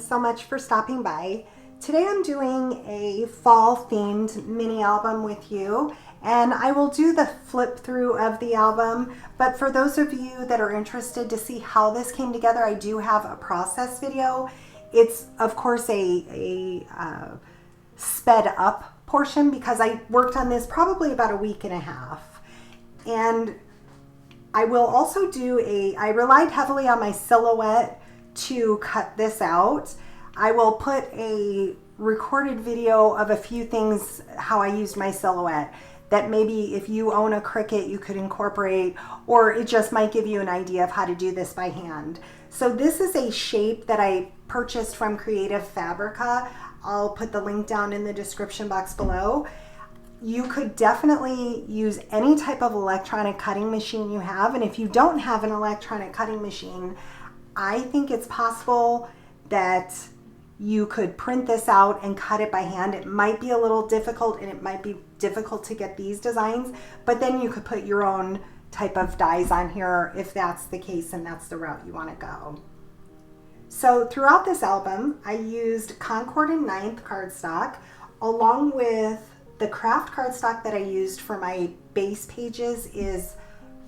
so much for stopping by. Today I'm doing a fall themed mini album with you, and I will do the flip through of the album, but for those of you that are interested to see how this came together, I do have a process video. It's of course a sped up portion because I worked on this probably about a week and a half. And I will also do I relied heavily on my silhouette to cut this out. I will put a recorded video of a few things, how I used my silhouette, that maybe if you own a Cricut, you could incorporate, or it just might give you an idea of how to do this by hand. So this is a shape that I purchased from Creative Fabrica. I'll put the link down in the description box below. You could definitely use any type of electronic cutting machine you have, and if you don't have an electronic cutting machine, I think it's possible that you could print this out and cut it by hand. It might be a little difficult, and it might be difficult to get these designs, but then you could put your own type of dies on here if that's the case and that's the route you want to go. So throughout this album, I used Concord and 9th cardstock along with the craft cardstock that I used for my base pages is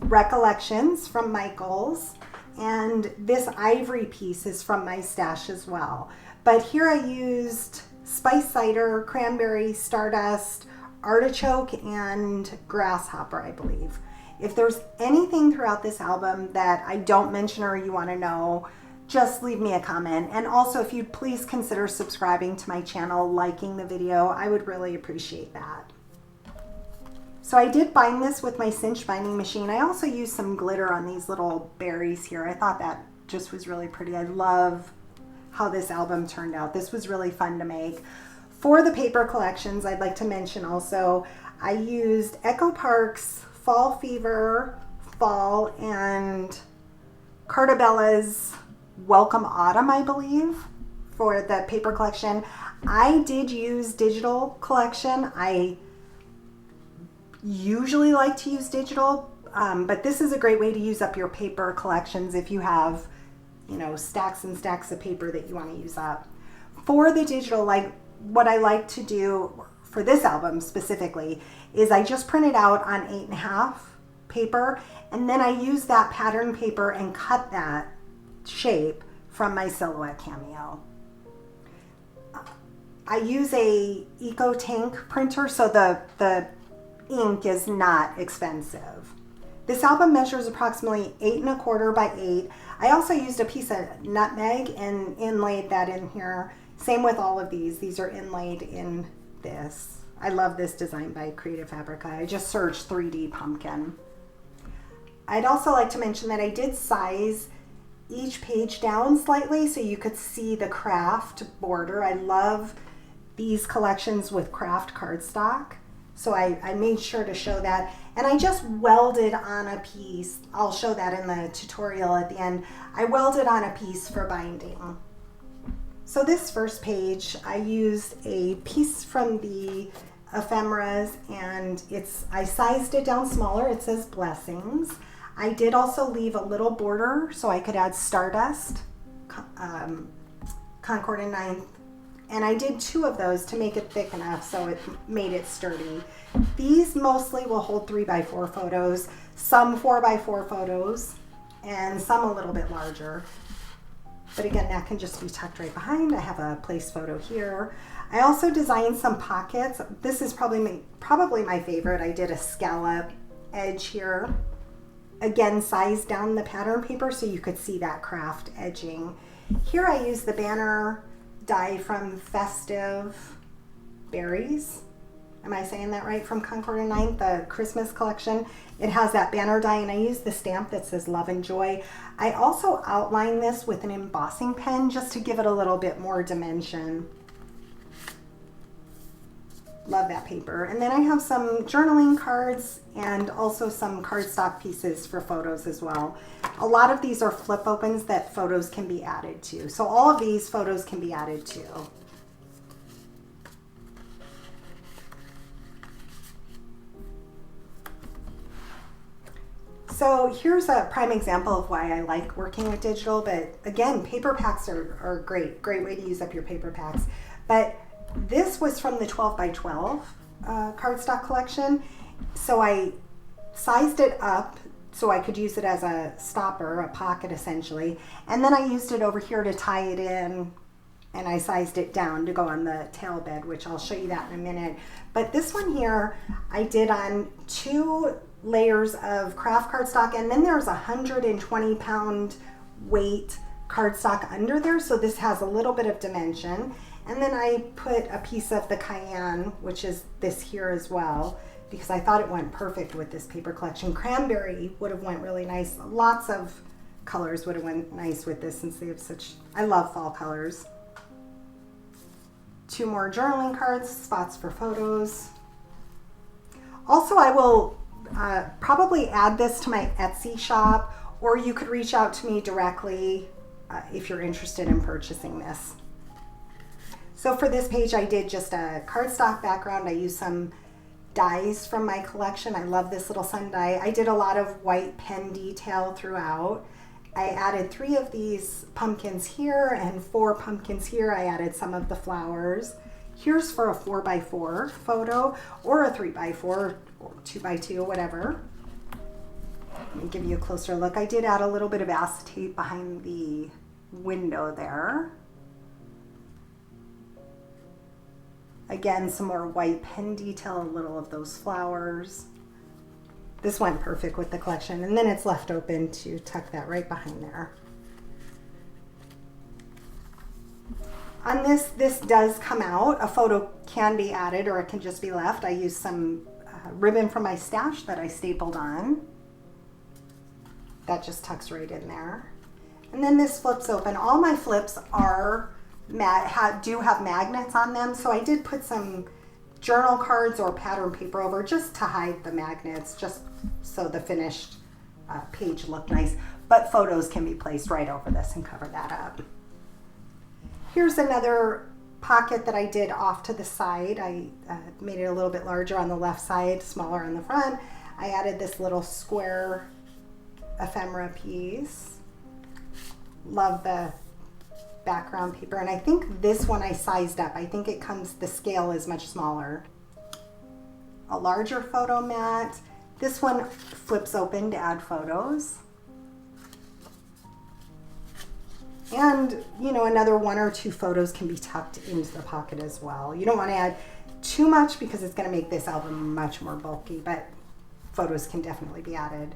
Recollections from Michaels, and this ivory piece is from my stash as well. But here I used spice cider, cranberry, stardust, artichoke, and grasshopper, I believe. If there's anything throughout this album that I don't mention or you want to know, just leave me a comment. And also, if you'd please consider subscribing to my channel, liking the video, I would really appreciate that. So I did bind this with my cinch binding machine. I also used some glitter on these little berries here. I thought that just was really pretty. I love how this album turned out. This was really fun to make. For the paper collections, I'd like to mention also, I used Echo Park's Fall Fever, Fall, and Cartabella's Welcome Autumn, I believe, for the paper collection. I did use digital collection. I usually like to use digital, but this is a great way to use up your paper collections if you have, you know, stacks and stacks of paper that you want to use up. For the digital, like what I like to do for this album specifically is I just print it out on 8.5 paper, and then I use that pattern paper and cut that shape from my Silhouette Cameo. I use a Eco Tank printer, so the ink is not expensive. This album measures approximately 8 1/4 by 8. I also used a piece of nutmeg and inlaid that in here. Same with all of these. These are inlaid in this. I love this design by Creative Fabrica. I just searched 3D pumpkin. I'd also like to mention that I did size each page down slightly so you could see the craft border. I love these collections with craft cardstock, so I made sure to show that. And I just welded on a piece. I'll show that in the tutorial at the end. I welded on a piece for binding. So this first page, I used a piece from the ephemeras, and I sized it down smaller. It says Blessings. I did also leave a little border so I could add Stardust, Concord and 9th, and I did 2 of those to make it thick enough so it made it sturdy. These mostly will hold 3x4 photos, some 4x4 photos, and some a little bit larger. But again, that can just be tucked right behind. I have a place photo here. I also designed some pockets. This is probably my favorite. I did a scallop edge here. Again, sized down the pattern paper so you could see that craft edging. Here I used the banner die from Festive Berries. Am I saying that right? From Concord and 9th, the Christmas collection. It has that banner die, and I used the stamp that says Love and Joy. I also outlined this with an embossing pen just to give it a little bit more dimension. Love that paper. And then I have some journaling cards and also some cardstock pieces for photos as well. A lot of these are flip opens that photos can be added to. So all of these photos can be added to. So here's a prime example of why I like working with digital, but again, paper packs are great way to use up your paper packs. But this was from the 12 by 12 cardstock collection. So I sized it up so I could use it as a stopper, a pocket essentially. And then I used it over here to tie it in, and I sized it down to go on the tail bed, which I'll show you that in a minute. But this one here, I did on 2 layers of craft cardstock, and then there's 120-pound weight cardstock under there, so this has a little bit of dimension. And then I put a piece of the cayenne, which is this here as well, because I thought it went perfect with this paper collection. Cranberry would have went really nice. Lots of colors would have went nice with this, since they have such, I love fall colors. 2 more journaling cards, spots for photos. Also, I will probably add this to my Etsy shop, or you could reach out to me directly if you're interested in purchasing this. So for this page, I did just a cardstock background. I used some dies from my collection. I love this little sun die. I did a lot of white pen detail throughout. I added 3 of these pumpkins here and 4 pumpkins here. I added some of the flowers. Here's for a 4x4 photo, or a 3x4 or 2x2, whatever. Let me give you a closer look. I did add a little bit of acetate behind the window there. Again, some more white pen detail, a little of those flowers. This went perfect with the collection, and then it's left open to tuck that right behind there. On this does come out. A photo can be added, or it can just be left. I used some ribbon from my stash that I stapled on. That just tucks right in there. And then this flips open. All my flips are do have magnets on them, so I did put some journal cards or pattern paper over just to hide the magnets, just so the finished page looked nice. But photos can be placed right over this and cover that up. Here's another pocket that I did off to the side. I made it a little bit larger on the left side, smaller on the front. I added this little square ephemera piece. Love the background paper, and I think this one I sized up. I think it comes, the scale is much smaller. A larger photo mat. This one flips open to add photos. And, you know, another 1 or 2 photos can be tucked into the pocket as well. You don't want to add too much because it's going to make this album much more bulky, but photos can definitely be added.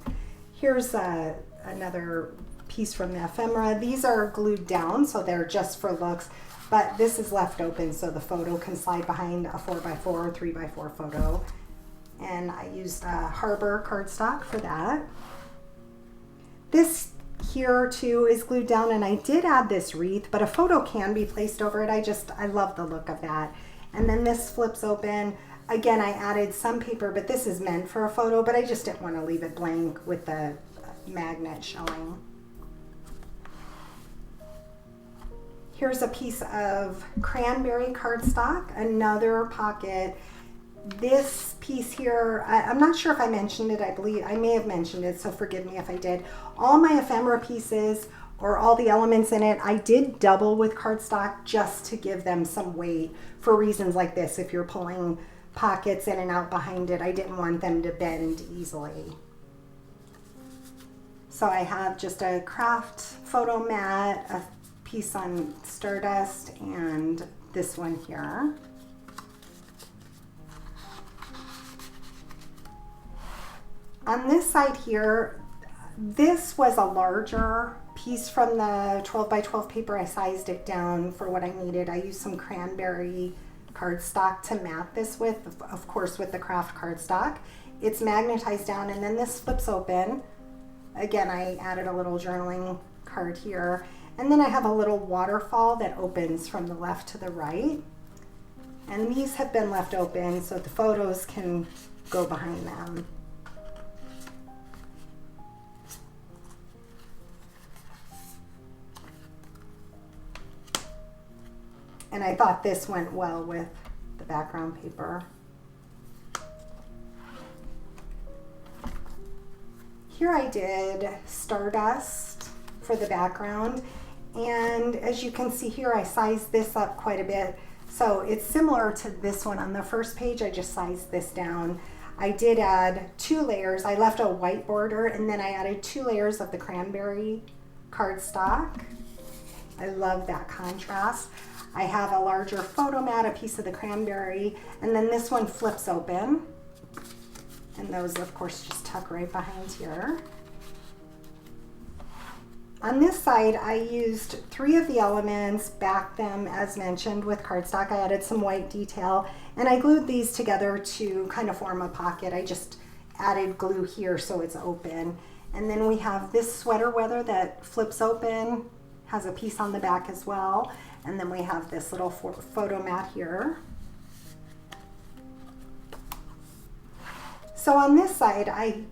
Here's another piece from the ephemera. These are glued down, so they're just for looks, but this is left open so the photo can slide behind a 4x4 or 3x4 photo. And I used Harbor cardstock for that. This here too is glued down, and I did add this wreath, but a photo can be placed over it. I love the look of that. And then this flips open. Again, I added some paper, but this is meant for a photo, but I just didn't want to leave it blank with the magnet showing. Here's a piece of cranberry cardstock, another pocket. This piece here, I'm not sure if I mentioned it. I believe I may have mentioned it, so forgive me if I did. All my ephemera pieces, or all the elements in it, I did double with cardstock just to give them some weight for reasons like this. If you're pulling pockets in and out behind it, I didn't want them to bend easily. So I have just a craft photo mat, a piece on Stardust, and this one here. On this side here, this was a larger piece from the 12 by 12 paper. I sized it down for what I needed. I used some cranberry cardstock to mat this with, of course, with the craft cardstock. It's magnetized down, and then this flips open. Again, I added a little journaling card here. And then I have a little waterfall that opens from the left to the right. And these have been left open so the photos can go behind them. And I thought this went well with the background paper. here I did Stardust for the background. And as you can see here, I sized this up quite a bit. So it's similar to this one on the first page. I just sized this down. I did add 2 layers. I left a white border and then I added 2 layers of the cranberry cardstock. I love that contrast. I have a larger photo mat, a piece of the cranberry, and then this one flips open. And those, of course, just tuck right behind here. On this side, I used 3 of the elements, backed them as mentioned with cardstock. I added some white detail, and I glued these together to kind of form a pocket. I just added glue here so it's open. And then we have this sweater weather that flips open, has a piece on the back as well. And then we have this little photo mat here. So on this side, I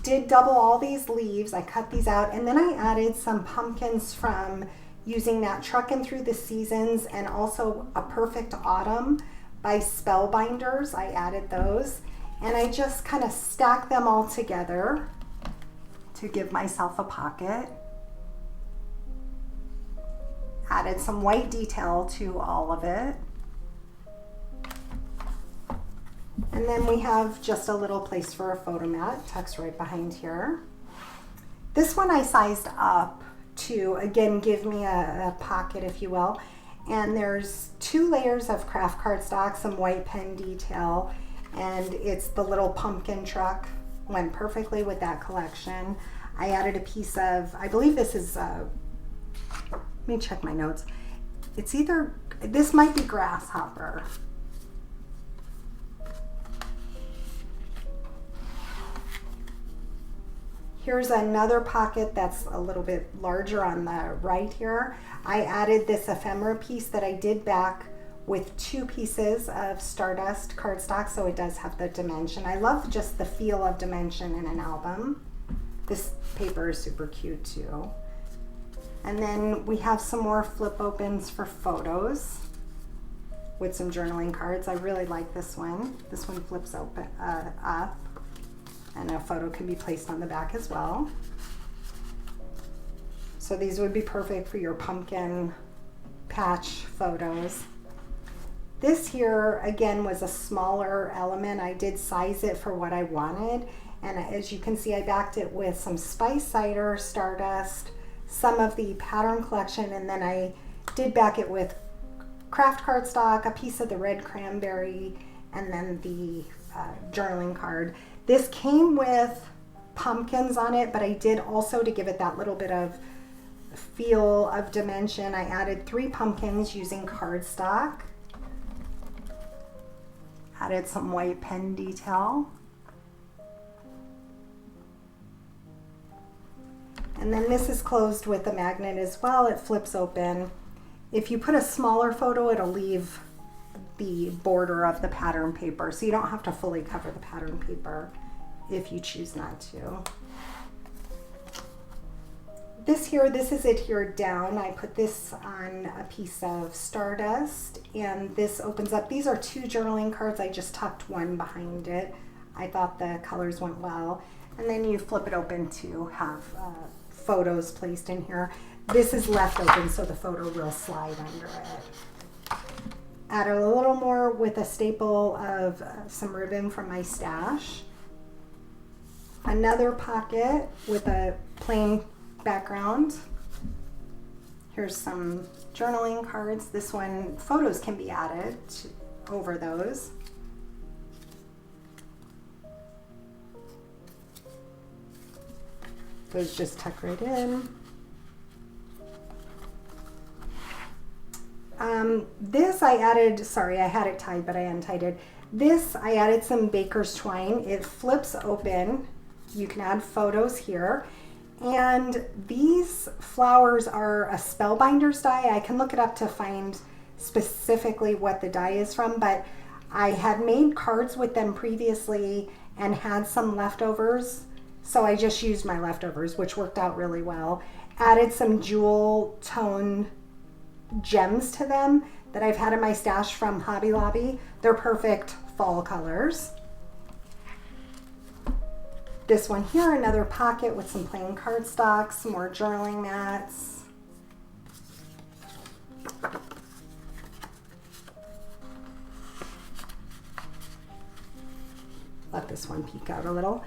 did double all these leaves. I cut these out, and then I added some pumpkins from using that Truckin' Through the Seasons and also A Perfect Autumn by Spellbinders. I added those, and I just kind of stacked them all together to give myself a pocket. Added some white detail to all of it. And then we have just a little place for a photo mat, tucks right behind here. This one I sized up to, again, give me a pocket, if you will. And there's 2 layers of craft cardstock, some white pen detail, and it's the little pumpkin truck. Went perfectly with that collection. I added a piece of, I believe this is, let me check my notes. It's either, this might be grasshopper. Here's another pocket that's a little bit larger on the right here. I added this ephemera piece that I did back with 2 pieces of Stardust cardstock, so it does have the dimension. I love just the feel of dimension in an album. This paper is super cute too. And then we have some more flip opens for photos with some journaling cards. I really like this one. This one flips open up, and a photo can be placed on the back as well. So these would be perfect for your pumpkin patch photos. This here, again, was a smaller element. I did size it for what I wanted. And as you can see, I backed it with some spice cider, Stardust, some of the pattern collection, and then I did back it with craft cardstock, a piece of the red cranberry, and then the journaling card. This came with pumpkins on it, but I did also, to give it that little bit of feel of dimension, I added 3 pumpkins using cardstock. Added some white pen detail. And then this is closed with a magnet as well. It flips open. If you put a smaller photo, it'll leave the border of the pattern paper, so you don't have to fully cover the pattern paper if you choose not to. This is adhered down. I put this on a piece of Stardust, and this opens up. These are 2 journaling cards. I just tucked one behind it. I thought the colors went well. And then you flip it open to have photos placed in here. This is left open, so the photo will slide under it. Add a little more with a staple of some ribbon from my stash. Another pocket with a plain background. Here's some journaling cards. This one, photos can be added over those. Those just tuck right in. This I added, sorry, I had it tied, but I untied it. This, I added some baker's twine. It flips open. You can add photos here. And these flowers are a Spellbinders die. I can look it up to find specifically what the die is from, but I had made cards with them previously and had some leftovers. So I just used my leftovers, which worked out really well. Added some jewel tone gems to them that I've had in my stash from Hobby Lobby. They're perfect fall colors. This one here, another pocket with some plain cardstock, some more journaling mats. Let this one peek out a little.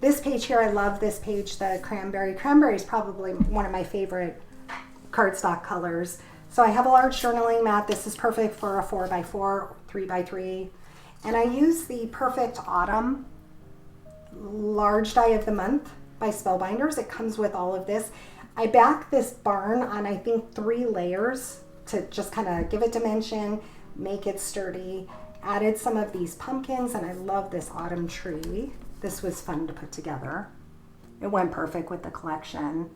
This page here, I love this page, the cranberry. Cranberry is probably one of my favorite cardstock colors. So I have a large journaling mat. This is perfect for a 4x4, 3x3. And I use the Perfect Autumn large die of the month by Spellbinders. It comes with all of this. I back this barn on, I think, 3 layers to just kind of give it dimension, make it sturdy. Added some of these pumpkins, and I love this autumn tree. This was fun to put together. It went perfect with the collection.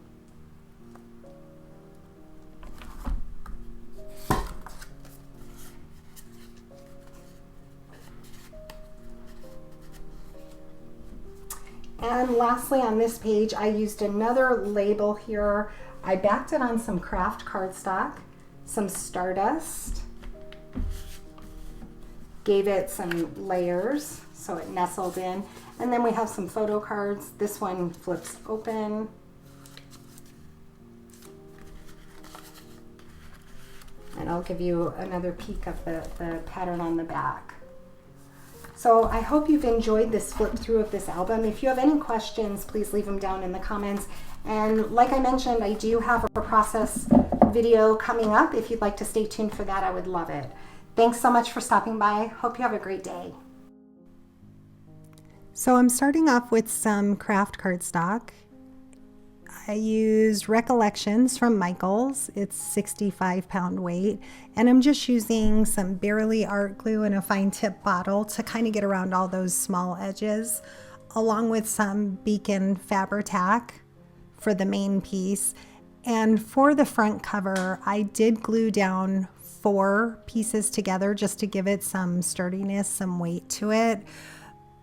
And lastly, on this page, I used another label here. I backed it on some craft cardstock, some Stardust, gave it some layers so it nestled in. And then we have some photo cards. This one flips open. And I'll give you another peek of the pattern on the back. So I hope you've enjoyed this flip through of this album. If you have any questions, please leave them down in the comments. And like I mentioned, I do have a process video coming up. If you'd like to stay tuned for that, I would love it. Thanks so much for stopping by. Hope you have a great day. So I'm starting off with some craft cardstock. I used Recollections from Michaels. It's 65-pound weight. And I'm just using some Barely art glue and a fine tip bottle to kind of get around all those small edges, along with some Beacon Fabri-Tac for the main piece. And for the front cover, I did glue down 4 pieces together just to give it some sturdiness, some weight to it.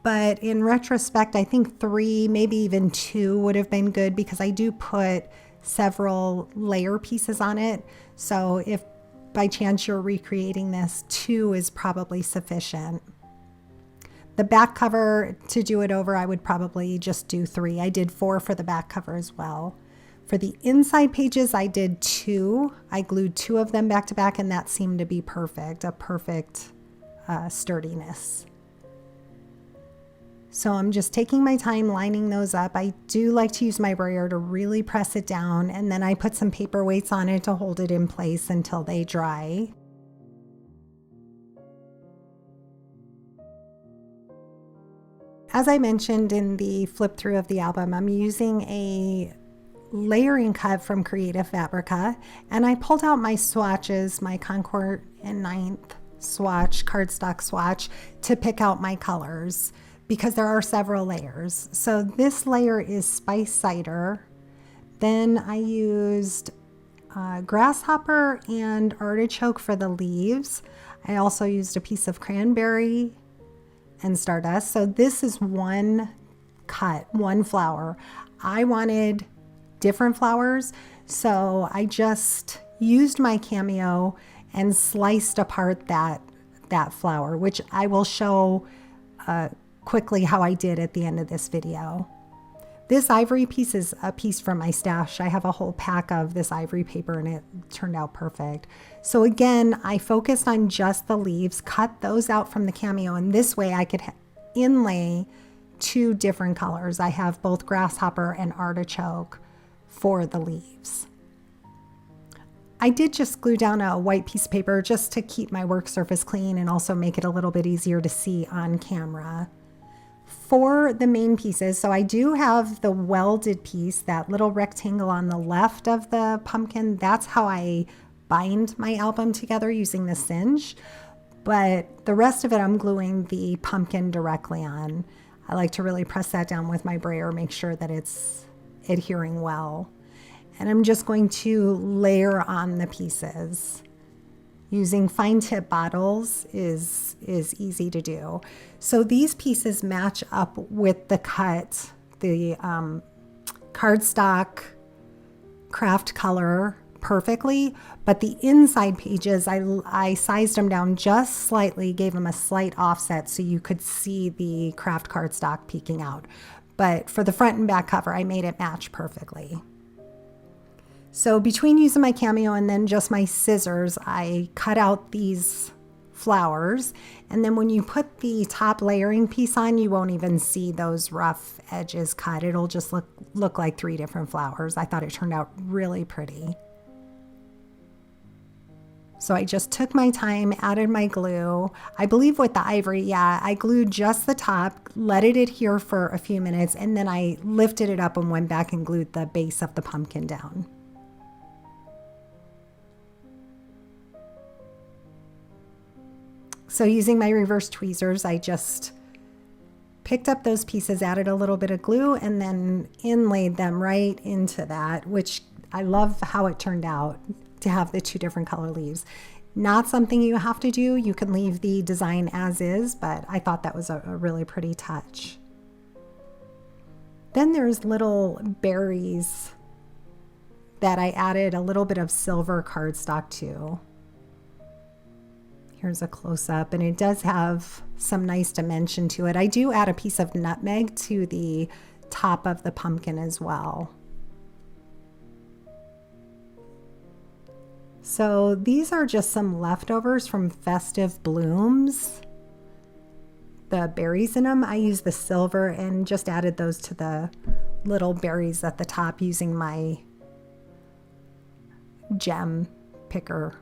But in retrospect, I think 3, maybe even 2 would have been good because I do put several layer pieces on it. So if by chance you're recreating this, 2 is probably sufficient. The back cover, to do it over, I would probably just do 3. I did 4 for the back cover as well. For the inside pages, I did 2. I glued 2 of them back to back, and that seemed to be perfect, a perfect sturdiness. So I'm just taking my time lining those up. I do like to use my brayer to really press it down, and then I put some paper weights on it to hold it in place until they dry. As I mentioned in the flip through of the album, I'm using a layering cut from Creative Fabrica, and I pulled out my swatches, my Concord and 9th swatch, cardstock swatch, to pick out my colors, because there are several layers. So this layer is Spice Cider. Then I used Grasshopper and Artichoke for the leaves. I also used a piece of Cranberry and Stardust. So this is one cut, one flower. I wanted different flowers, so I just used my Cameo and sliced apart that flower, which I will show quickly how I did at the end of this video. This ivory piece is a piece from my stash. I have a whole pack of this ivory paper and it turned out perfect. So again, I focused on just the leaves, cut those out from the Cameo, and this way I could inlay 2 different colors. I have both Grasshopper and Artichoke for the leaves. I did just glue down a white piece of paper just to keep my work surface clean and also make it a little bit easier to see on camera. For the main pieces, so I do have the welded piece, that little rectangle on the left of the pumpkin. That's how I bind my album together using the cinch. But the rest of it, I'm gluing the pumpkin directly on. I like to really press that down with my brayer, make sure that it's adhering well. And I'm just going to layer on the pieces. Using fine tip bottles is easy to do. So these pieces match up with the cut, the cardstock craft color perfectly, but the inside pages, I sized them down just slightly, gave them a slight offset so you could see the craft cardstock peeking out. But for the front and back cover, I made it match perfectly. So between using my Cameo and then just my scissors, I cut out these flowers. And then when you put the top layering piece on, you won't even see those rough edges cut. It'll just look like 3 different flowers. I thought it turned out really pretty. So I just took my time, added my glue. I believe with the ivory, yeah, I glued just the top, let it adhere for a few minutes, and then I lifted it up and went back and glued the base of the pumpkin down. So using my reverse tweezers, I just picked up those pieces, added a little bit of glue, and then inlaid them right into that, which I love how it turned out to have the 2 different color leaves. Not something you have to do. You can leave the design as is, but I thought that was a really pretty touch. Then there's little berries that I added a little bit of silver cardstock to. Here's a close-up, and it does have some nice dimension to it. I do add a piece of nutmeg to the top of the pumpkin as well. So these are just some leftovers from festive blooms. The berries in them, I used the silver and just added those to the little berries at the top using my gem picker.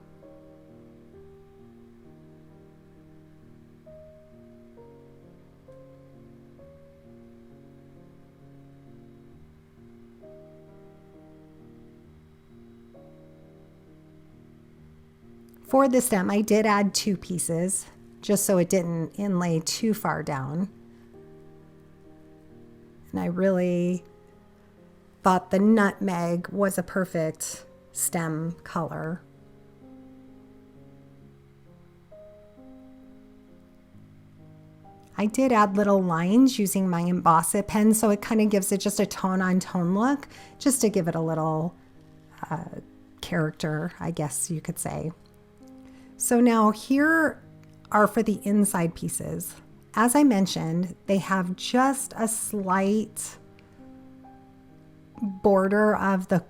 For the stem, I did add 2 pieces just so it didn't inlay too far down. And I really thought the nutmeg was a perfect stem color. I did add little lines using my Emboss It pen, so it kind of gives it just a tone-on-tone look, just to give it a little character, I guess you could say. So now here are for the inside pieces. As I mentioned, they have just a slight border of the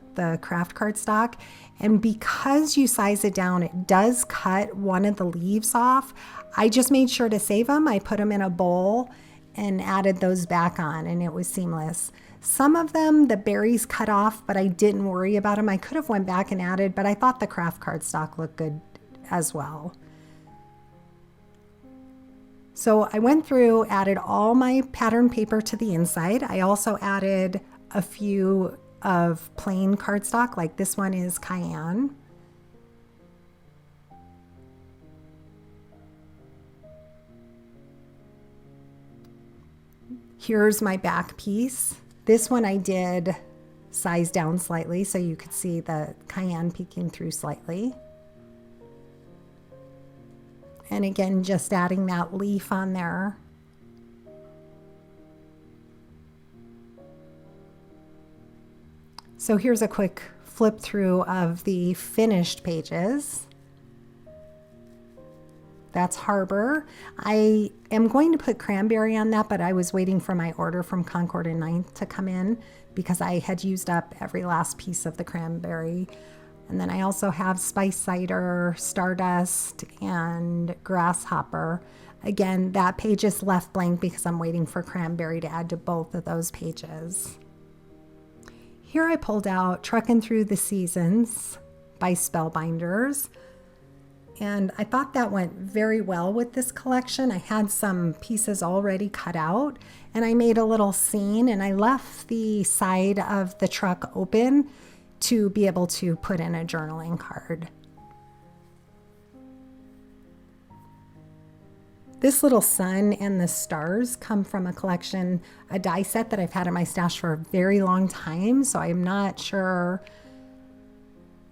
craft cardstock. And because you size it down, it does cut one of the leaves off. I just made sure to save them. I put them in a bowl and added those back on, and it was seamless. Some of them, the berries cut off, but I didn't worry about them. I could have went back and added, but I thought the craft cardstock looked good as well. So I went through, added all my pattern paper to the inside. I also added a few of plain cardstock, like this one is cayenne. Here's my back piece. This one I did size down slightly so you could see the cayenne peeking through slightly. And again, just adding that leaf on there. So here's a quick flip through of the finished pages. That's Harbor. I am going to put cranberry on that, but I was waiting for my order from Concord and 9th to come in because I had used up every last piece of the cranberry. And then I also have spice cider, stardust, and grasshopper. Again, that page is left blank because I'm waiting for cranberry to add to both of those pages. Here I pulled out Truckin' Through the Seasons by Spellbinders. And I thought that went very well with this collection. I had some pieces already cut out, and I made a little scene, and I left the side of the truck open to be able to put in a journaling card. This little sun and the stars come from a collection, a die set that I've had in my stash for a very long time, so I'm not sure.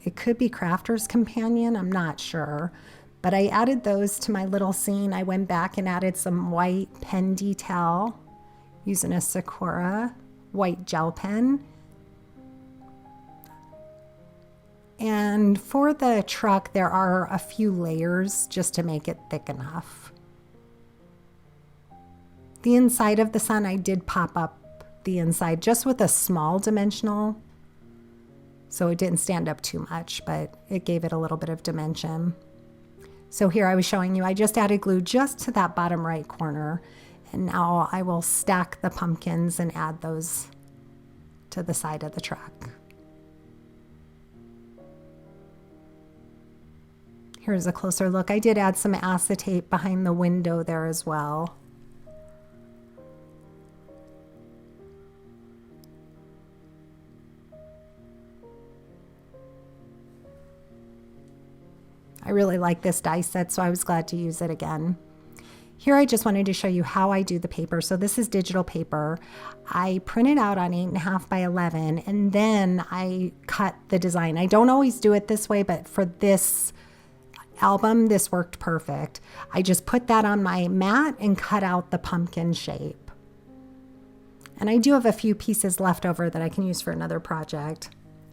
It could be Crafter's Companion, I'm not sure. But I added those to my little scene. I went back and added some white pen detail using a Sakura white gel pen. And for the truck, there are a few layers just to make it thick enough. The inside of the sun, I did pop up the inside just with a small dimensional, so it didn't stand up too much, but it gave it a little bit of dimension. So here I was showing you, I just added glue just to that bottom right corner, and now I will stack the pumpkins and add those to the side of the truck. Here's a closer look. I did add some acetate behind the window there as well. I really like this die set, so I was glad to use it again. Here I just wanted to show you how I do the paper. So this is digital paper. I print it out on 8.5 by 11, and then I cut the design. I don't always do it this way, but for this album, this worked perfect. I just put that on my mat and cut out the pumpkin shape. And I do have a few pieces left over that I can use for another project.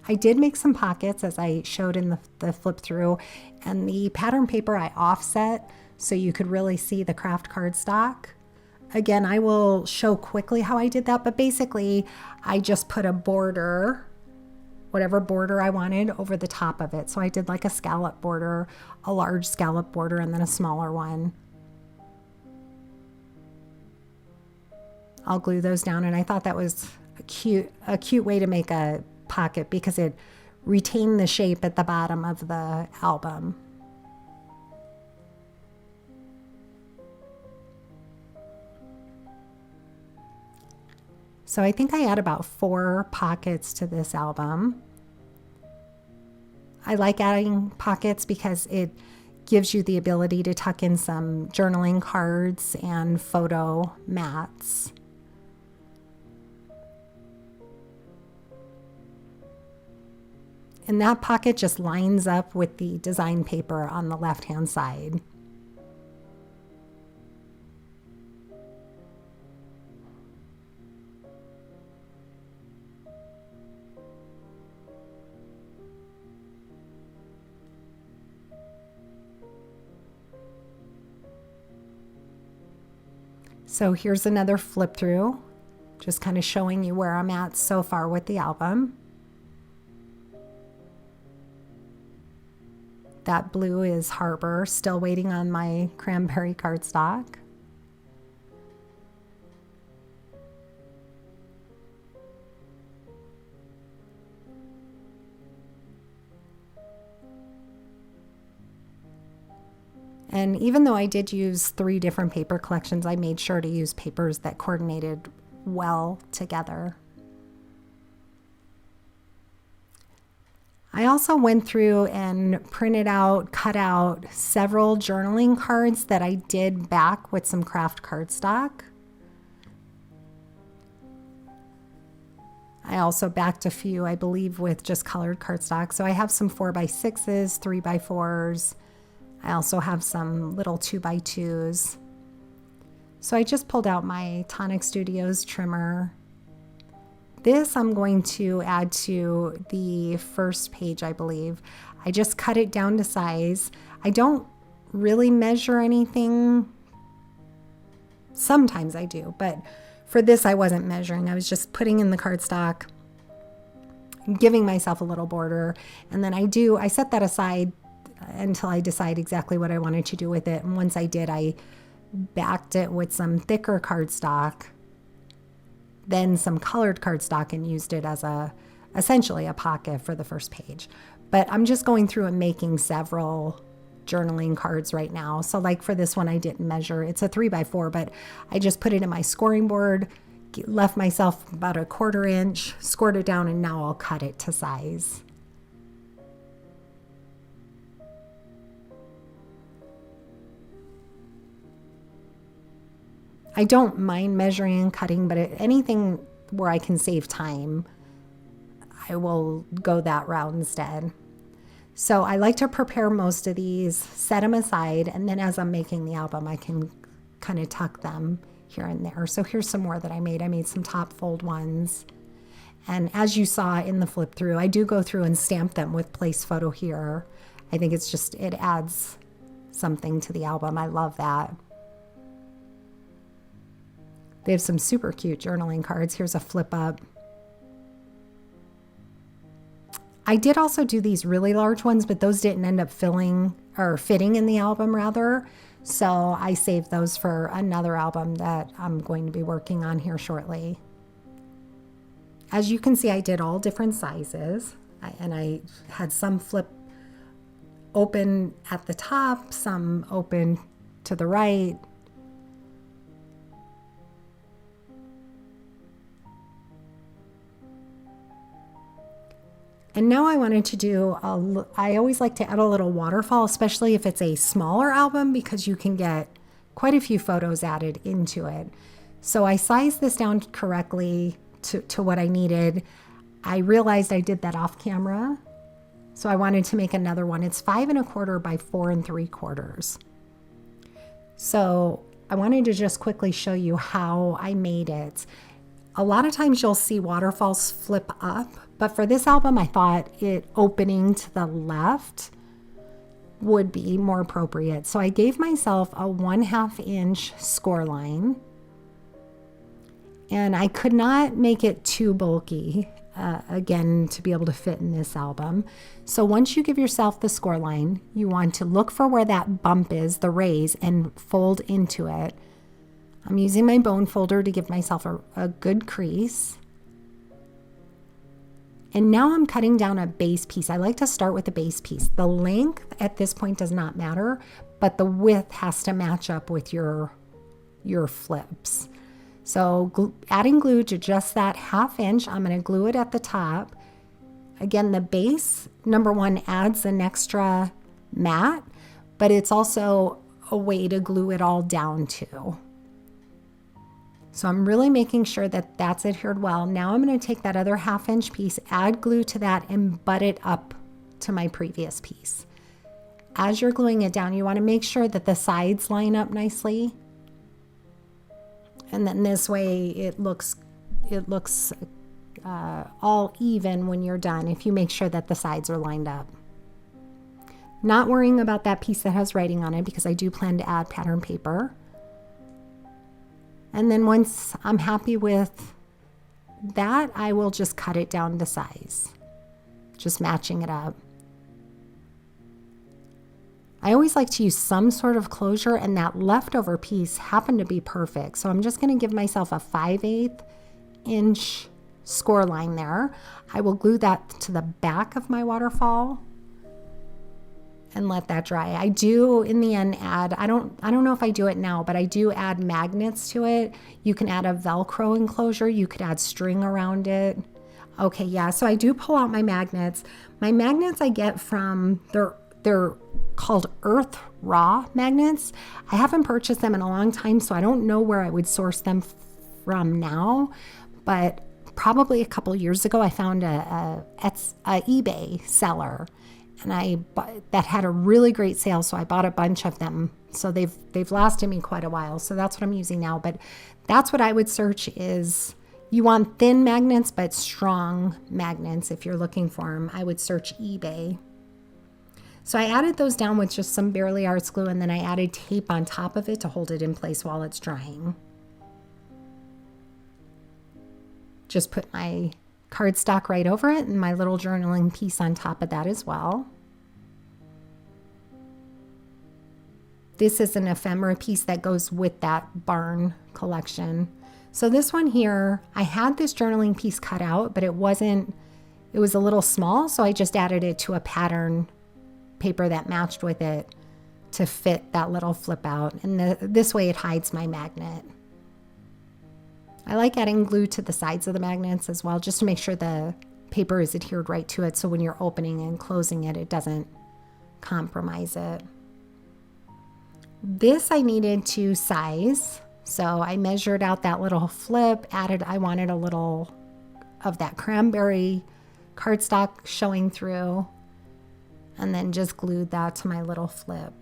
I did make some pockets as I showed in the flip through, and the pattern paper I offset so you could really see the craft cardstock. Again, I will show quickly how I did that, but basically I just put a border, whatever border I wanted, over the top of it. So I did like a scallop border, a large scallop border, and then a smaller one. I'll glue those down, and I thought that was a cute way to make a pocket because it retained the shape at the bottom of the album. So I think I add about 4 pockets to this album. I like adding pockets because it gives you the ability to tuck in some journaling cards and photo mats. And that pocket just lines up with the design paper on the left-hand side. So here's another flip through, just kind of showing you where I'm at so far with the album. That blue is Harbor, still waiting on my cranberry cardstock. And even though I did use 3 different paper collections, I made sure to use papers that coordinated well together. I also went through and printed out, cut out several journaling cards that I did back with some craft cardstock. I also backed a few, I believe, with just colored cardstock. So I have some 4x6s, 3x4s. I also have some little 2x2s. So I just pulled out my Tonic Studios trimmer. This I'm going to add to the first page, I believe. I just cut it down to size. I don't really measure anything. Sometimes I do, but for this I wasn't measuring. I was just putting in the cardstock, giving myself a little border, and then I set that aside until I decide exactly what I wanted to do with it. And once I did, I backed it with some thicker cardstock, then some colored cardstock, and used it as essentially a pocket for the first page. But I'm just going through and making several journaling cards right now. So like for this one, I didn't measure. It's a 3x4, but I just put it in my scoring board, left myself about a 1/4 inch, scored it down, and now I'll cut it to size. I don't mind measuring and cutting, but anything where I can save time, I will go that route instead. So I like to prepare most of these, set them aside, and then as I'm making the album, I can kind of tuck them here and there. So here's some more that I made. I made some top fold ones. And as you saw in the flip through, I do go through and stamp them with place photo here. I think it's just, it adds something to the album. I love that. They have some super cute journaling cards. Here's a flip up. I did also do these really large ones, but those didn't end up fitting in the album rather. So I saved those for another album that I'm going to be working on here shortly. As you can see, I did all different sizes, and I had some flip open at the top, some open to the right. And now I wanted to do, I always like to add a little waterfall, especially if it's a smaller album, because you can get quite a few photos added into it. So I sized this down correctly to what I needed. I realized I did that off camera. So I wanted to make another one. It's 5 1/4 by 4 3/4. So I wanted to just quickly show you how I made it. A lot of times you'll see waterfalls flip up, but for this album, I thought it opening to the left would be more appropriate. So I gave myself a 1/2 inch score line, and I could not make it too bulky, again, to be able to fit in this album. So once you give yourself the score line, you want to look for where that bump is, the raise, and fold into it. I'm using my bone folder to give myself a good crease. And now I'm cutting down a base piece. I like to start with the base piece. The length at this point does not matter, but the width has to match up with your flips. So adding glue to just that 1/2 inch, I'm going to glue it at the top. Again, the base, number one, adds an extra mat, but it's also a way to glue it all down too. So I'm really making sure that that's adhered well. Now I'm going to take that other 1/2 inch piece, add glue to that, and butt it up to my previous piece. As you're gluing it down, you want to make sure that the sides line up nicely. And then this way it looks all even when you're done if you make sure that the sides are lined up. Not worrying about that piece that has writing on it because I do plan to add pattern paper. And then once I'm happy with that, I will just cut it down to size, just matching it up. I always like to use some sort of closure, and that leftover piece happened to be perfect. So I'm just going to give myself a 5/8 inch score line there. I will glue that to the back of my waterfall and let that dry. I do in the end add, I don't know if I do it now, but I do add magnets to it. You can add a Velcro enclosure. You could add string around it. Okay, yeah, so I do pull out my magnets. My magnets I get from, they're called Earth Raw magnets. I haven't purchased them in a long time, so I don't know where I would source them from now, but probably a couple years ago I found a eBay seller, and that had a really great sale, so I bought a bunch of them. So they've lasted me quite a while. So that's what I'm using now, but that's what I would search is, you want thin magnets but strong magnets. If you're looking for them, I would search eBay. So I added those down with just some Barely Arts glue, and then I added tape on top of it to hold it in place while it's drying. Just put my cardstock right over it and my little journaling piece on top of that as well. This is an ephemera piece that goes with that barn collection. So this one here, I had this journaling piece cut out, but it was a little small, so I just added it to a pattern paper that matched with it to fit that little flip out. And this way it hides my magnet. I like adding glue to the sides of the magnets as well, just to make sure the paper is adhered right to it, so when you're opening and closing it, it doesn't compromise it. This I needed to size, so I measured out that little flip, I wanted a little of that cranberry cardstock showing through, and then just glued that to my little flip.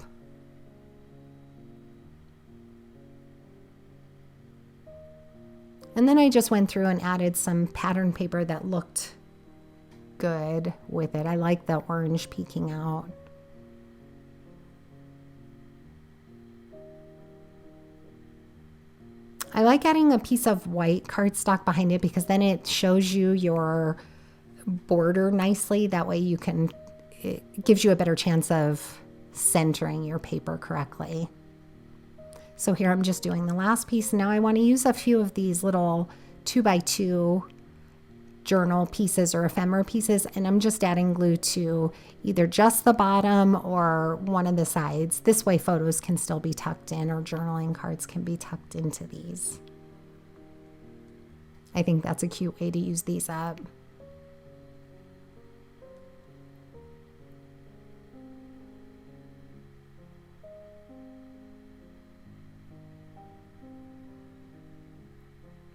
And then I just went through and added some pattern paper that looked good with it. I like the orange peeking out. I like adding a piece of white cardstock behind it because then it shows you your border nicely. That way it gives you a better chance of centering your paper correctly. So here I'm just doing the last piece. Now I want to use a few of these little 2x2 journal pieces or ephemera pieces, and I'm just adding glue to either just the bottom or one of the sides. This way photos can still be tucked in, or journaling cards can be tucked into these. I think that's a cute way to use these up.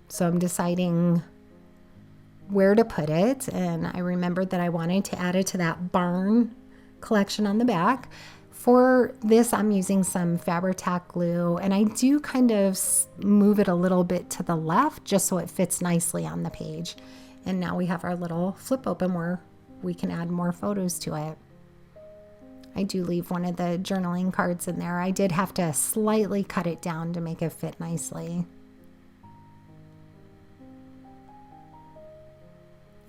So I'm deciding where to put it, and I remembered that I wanted to add it to that barn collection on the back. For this, I'm using some Fabri-Tac glue, and I do kind of move it a little bit to the left just so it fits nicely on the page. And now we have our little flip open where we can add more photos to it. I do leave one of the journaling cards in there. I did have to slightly cut it down to make it fit nicely.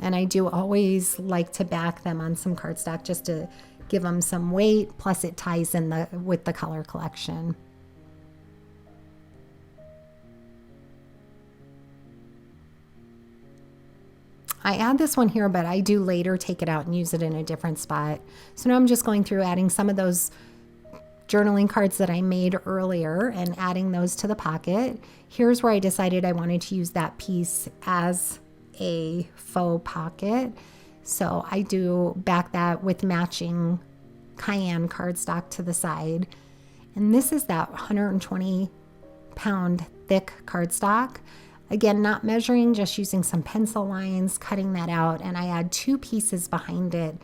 And I do always like to back them on some cardstock just to give them some weight, plus it ties in with the color collection. I add this one here, but I do later take it out and use it in a different spot. So now I'm just going through adding some of those journaling cards that I made earlier and adding those to the pocket. Here's where I decided I wanted to use that piece as a faux pocket. So I do back that with matching cayenne cardstock to the side. And this is that 120-pound thick cardstock. Again, not measuring, just using some pencil lines, cutting that out, and I add 2 pieces behind it,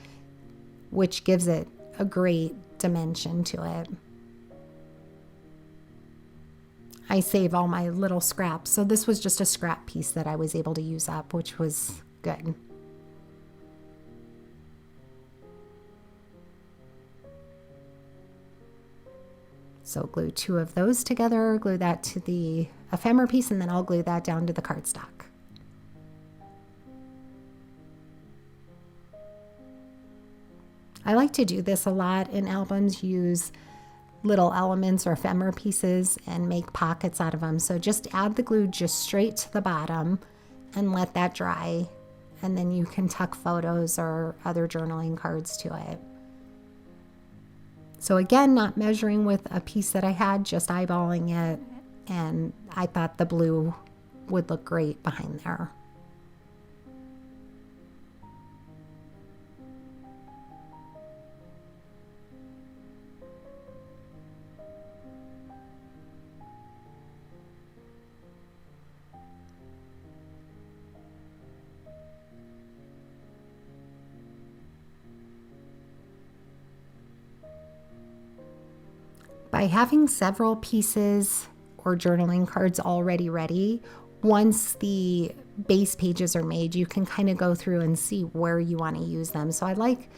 which gives it a great dimension to it. I save all my little scraps. So this was just a scrap piece that I was able to use up, which was good. So glue 2 of those together, glue that to the ephemera piece, and then I'll glue that down to the cardstock. I like to do this a lot in albums, use little elements or ephemera pieces and make pockets out of them. So just add the glue just straight to the bottom and let that dry, and then you can tuck photos or other journaling cards to it. So again, not measuring with a piece that I had, just eyeballing it, and I thought the blue would look great behind there. By having several pieces or journaling cards already ready, once the base pages are made, you can kind of go through and see where you want to use them. So I like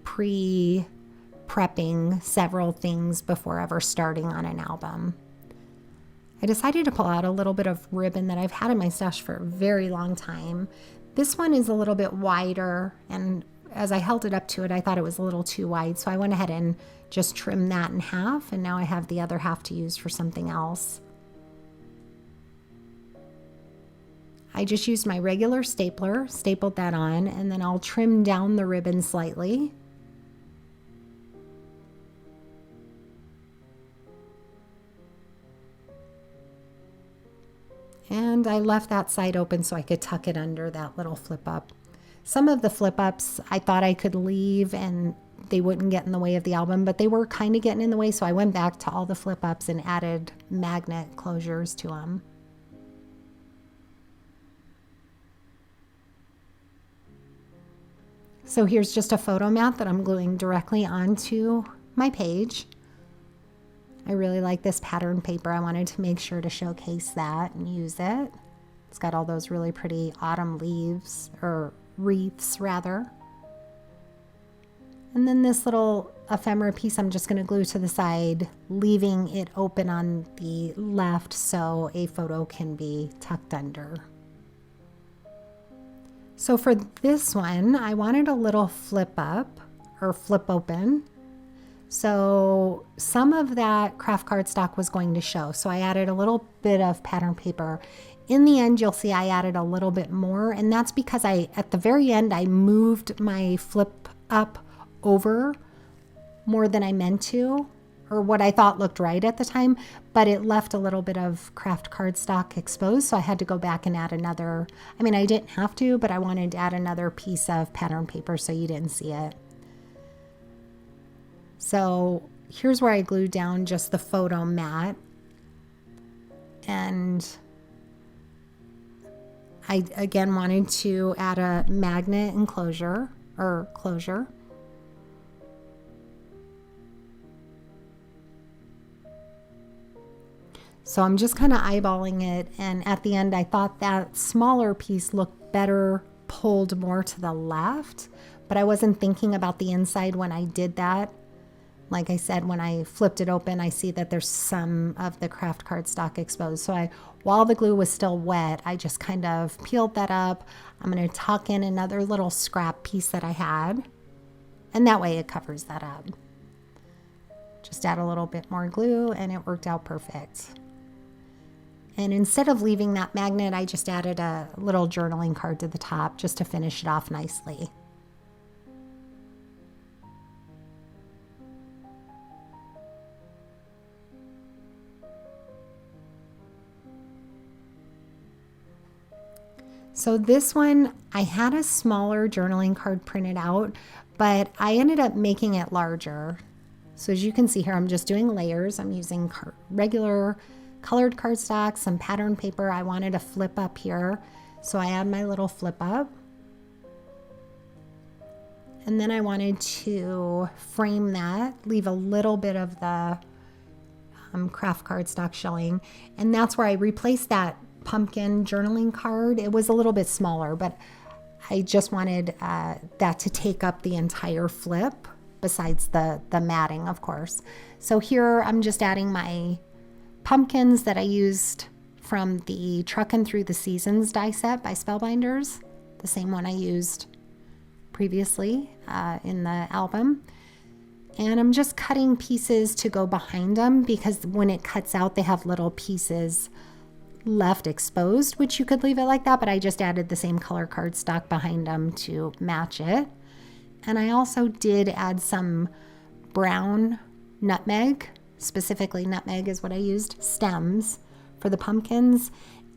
pre-prepping several things before ever starting on an album. I decided to pull out a little bit of ribbon that I've had in my stash for a very long time. This one is a little bit wider, and as I held it up to it, I thought it was a little too wide, so I went ahead and just trimmed that in half, and now I have the other half to use for something else. I just used my regular stapler, stapled that on, and then I'll trim down the ribbon slightly. And I left that side open so I could tuck it under that little flip up. Some of the flip ups I thought I could leave and they wouldn't get in the way of the album, but they were kind of getting in the way, so I went back to all the flip ups and added magnet closures to them. So here's just a photo mat that I'm gluing directly onto my page. I really like this pattern paper. I wanted to make sure to showcase that and use it. It's got all those really pretty autumn leaves, or wreaths rather. And then this little ephemera piece I'm just going to glue to the side, leaving it open on the left so a photo can be tucked under. So for this one, I wanted a little flip up or flip open. So some of that craft cardstock was going to show. So I added a little bit of pattern paper. In the end, you'll see I added a little bit more, and that's because at the very end, I moved my flip up over more than I meant to, or what I thought looked right at the time, but it left a little bit of craft cardstock exposed, so I had to go back and add another. I mean, I didn't have to, but I wanted to add another piece of pattern paper so you didn't see it. So here's where I glued down just the photo mat, and I again wanted to add a magnet enclosure or closure. So I'm just kind of eyeballing it, and at the end I thought that smaller piece looked better pulled more to the left, but I wasn't thinking about the inside when I did that. Like I said, when I flipped it open, I see that there's some of the craft cardstock exposed. So while the glue was still wet, I just kind of peeled that up. I'm going to tuck in another little scrap piece that I had, and that way it covers that up. Just add a little bit more glue, and it worked out perfect. And instead of leaving that magnet, I just added a little journaling card to the top just to finish it off nicely. So this one, I had a smaller journaling card printed out, but I ended up making it larger. So as you can see here, I'm just doing layers. I'm using regular colored cardstock, some pattern paper. I wanted a flip up here, so I add my little flip up. And then I wanted to frame that, leave a little bit of the craft cardstock showing, and that's where I replaced that pumpkin journaling card. It was a little bit smaller, but I just wanted that to take up the entire flip, besides the matting, of course. So here I'm just adding my pumpkins that I used from the Truckin' Through the Seasons die set by Spellbinders, the same one I used previously in the album. And I'm just cutting pieces to go behind them, because when it cuts out, they have little pieces left exposed, which you could leave it like that, but I just added the same color cardstock behind them to match it. And I also did add some brown nutmeg, specifically nutmeg is what I used, stems for the pumpkins,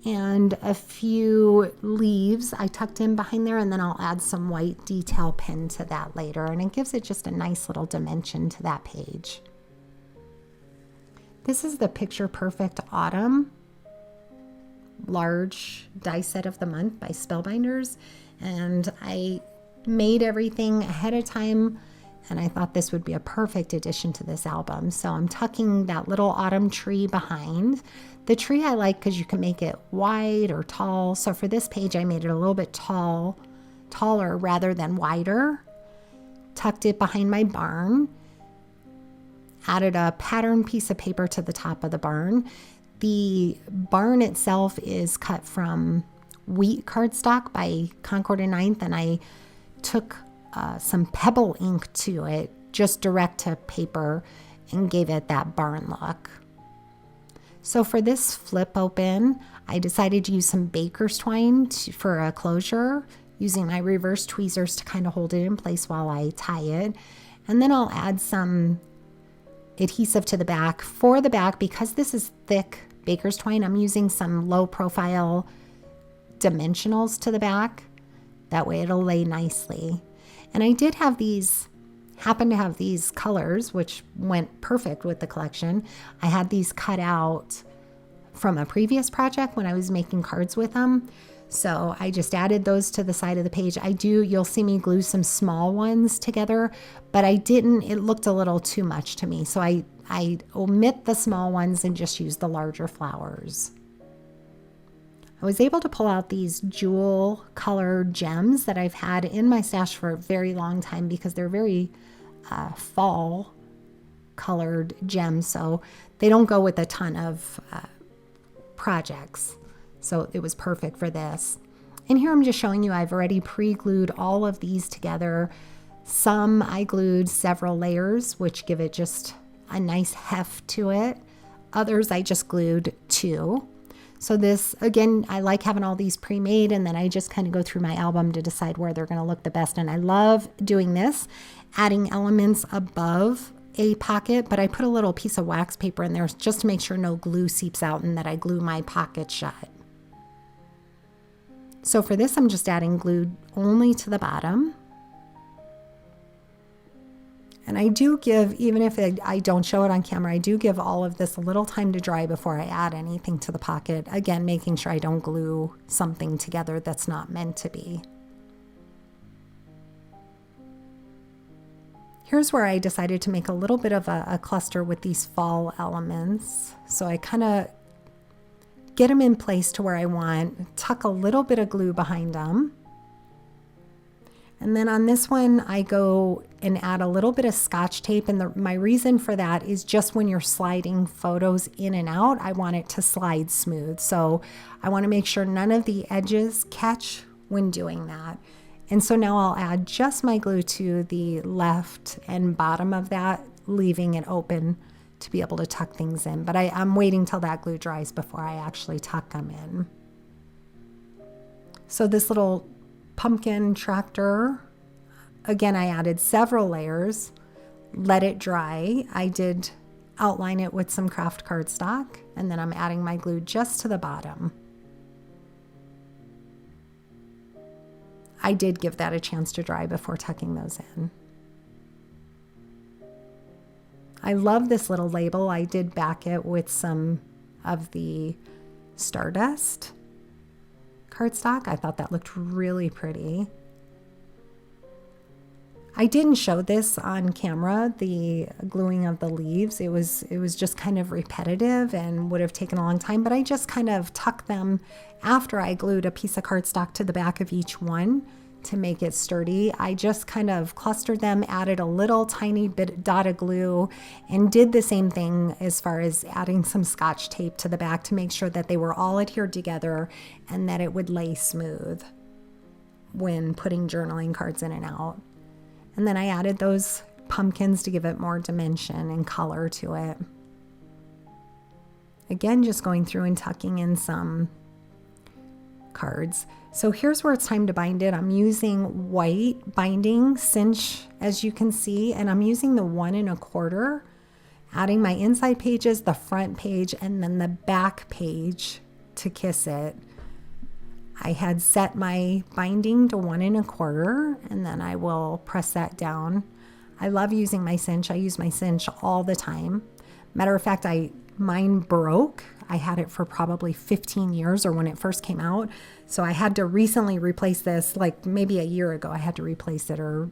and a few leaves I tucked in behind there, and then I'll add some white detail pin to that later, and it gives it just a nice little dimension to that page. This is the Picture Perfect Autumn large die set of the month by Spellbinders, and I made everything ahead of time, and I thought this would be a perfect addition to this album. So I'm tucking that little autumn tree behind. The tree I like because you can make it wide or tall. So for this page, I made it a little bit taller rather than wider. Tucked it behind my barn. Added a pattern piece of paper to the top of the barn. The barn itself is cut from wheat cardstock by Concord and Ninth, and I took some pebble ink to it, just direct to paper, and gave it that barn look. So for this flip open, I decided to use some baker's twine for a closure, using my reverse tweezers to kind of hold it in place while I tie it. And then I'll add some adhesive to the back. For the back, because this is thick baker's twine, I'm using some low profile dimensionals to the back. That way it'll lay nicely. And I did have happen to have these colors, which went perfect with the collection. I had these cut out from a previous project when I was making cards with them. So I just added those to the side of the page. You'll see me glue some small ones together, but it looked a little too much to me. So I omit the small ones and just use the larger flowers. I was able to pull out these jewel colored gems that I've had in my stash for a very long time because they're very fall colored gems, so they don't go with a ton of projects. So it was perfect for this. And here I'm just showing you I've already pre-glued all of these together. Some I glued several layers, which give it just a nice heft to it. Others I just glued 2. So this, again, I like having all these pre-made, and then I just kind of go through my album to decide where they're going to look the best. And I love doing this, adding elements above a pocket, but I put a little piece of wax paper in there just to make sure no glue seeps out and that I glue my pocket shut. So for this, I'm just adding glue only to the bottom. And I do give, even if I don't show it on camera, I do give all of this a little time to dry before I add anything to the pocket. Again, making sure I don't glue something together that's not meant to be. Here's where I decided to make a little bit of a cluster with these fall elements. So I kind of get them in place to where I want, tuck a little bit of glue behind them. And then on this one, I go and add a little bit of Scotch tape. And my reason for that is just when you're sliding photos in and out, I want it to slide smooth. So I want to make sure none of the edges catch when doing that. And so now I'll add just my glue to the left and bottom of that, leaving it open to be able to tuck things in. But I'm waiting till that glue dries before I actually tuck them in. So this little pumpkin tractor, again, I added several layers, let it dry. I did outline it with some craft cardstock, and then I'm adding my glue just to the bottom. I did give that a chance to dry before tucking those in. I love this little label. I did back it with some of the Stardust cardstock. I thought that looked really pretty. I didn't show this on camera, the gluing of the leaves. It was just kind of repetitive and would have taken a long time, but I just kind of tucked them after I glued a piece of cardstock to the back of each one to make it sturdy. I just kind of clustered them, added a little tiny dot of glue, and did the same thing as far as adding some Scotch tape to the back to make sure that they were all adhered together and that it would lay smooth when putting journaling cards in and out. And then I added those pumpkins to give it more dimension and color to it. Again, just going through and tucking in some cards. So here's where it's time to bind it. I'm using white binding cinch, as you can see, and I'm using the 1 1/4, adding my inside pages, the front page, and then the back page to kiss it. I had set my binding to 1 1/4, and then I will press that down. I love using my cinch. I use my cinch all the time. Matter of fact, mine broke. I had it for probably 15 years, or when it first came out. So I had to recently replace this, like maybe a year ago. I had to replace it, or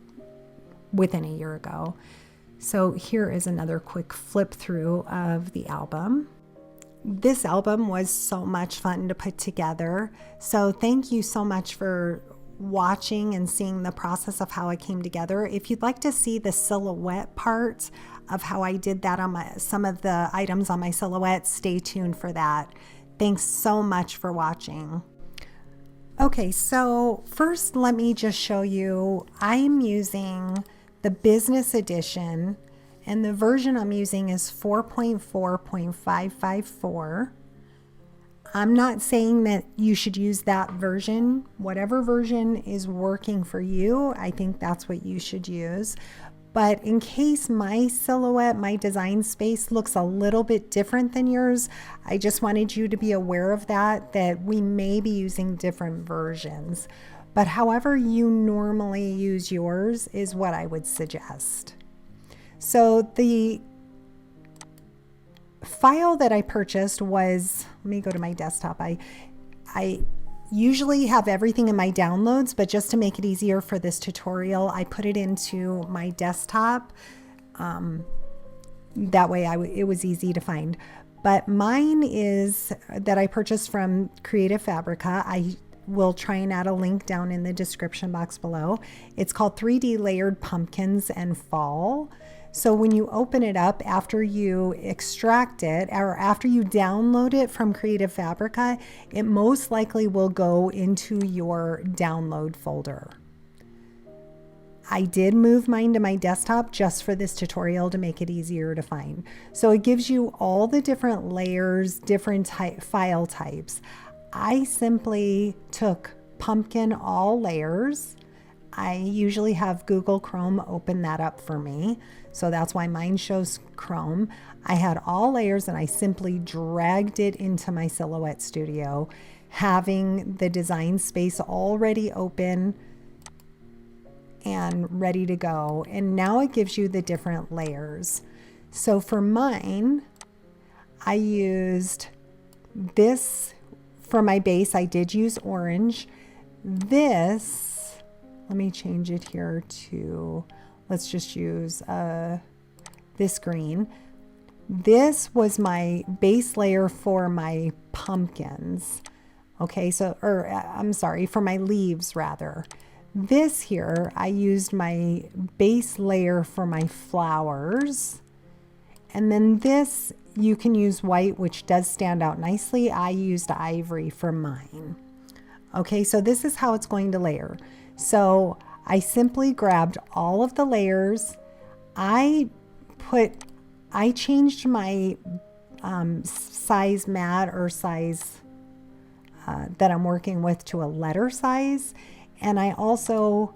within a year ago. So here is another quick flip through of the album. This album was so much fun to put together. So thank you so much for watching and seeing the process of how it came together. If you'd like to see the silhouette part of how I did that on some of the items on my silhouette, stay tuned for that. Thanks so much for watching. Okay, so first let me just show you, I'm using the business edition, and the version I'm using is 4.4.554. I'm not saying that you should use that version. Whatever version is working for you, I think that's what you should use. But in case my silhouette, my design space looks a little bit different than yours, I just wanted you to be aware of that we may be using different versions. But however you normally use yours is what I would suggest. So the file that I purchased was, let me go to my desktop. I usually have everything in my downloads, but just to make it easier for this tutorial, I put it into my desktop. That way it was easy to find. But mine is that I purchased from Creative Fabrica. I will try and add a link down in the description box below. It's called 3D Layered Pumpkins and Fall. So when you open it up, after you extract it or after you download it from Creative Fabrica, it most likely will go into your download folder. I did move mine to my desktop just for this tutorial to make it easier to find. So it gives you all the different layers, different file types. I simply took pumpkin all layers. I usually have Google Chrome open that up for me. So that's why mine shows Chrome. I had all layers and I simply dragged it into my Silhouette Studio, having the design space already open and ready to go. And now it gives you the different layers. So for mine, I used this for my base. I did use orange. This, let me change it here to, let's just use this green. This was my base layer for my pumpkins. Okay, so, or I'm sorry, for my leaves rather. This here, I used my base layer for my flowers. And then this, you can use white, which does stand out nicely. I used ivory for mine. Okay, so this is how it's going to layer. So I simply grabbed all of the layers. I changed my size mat or size that I'm working with to a letter size. And I also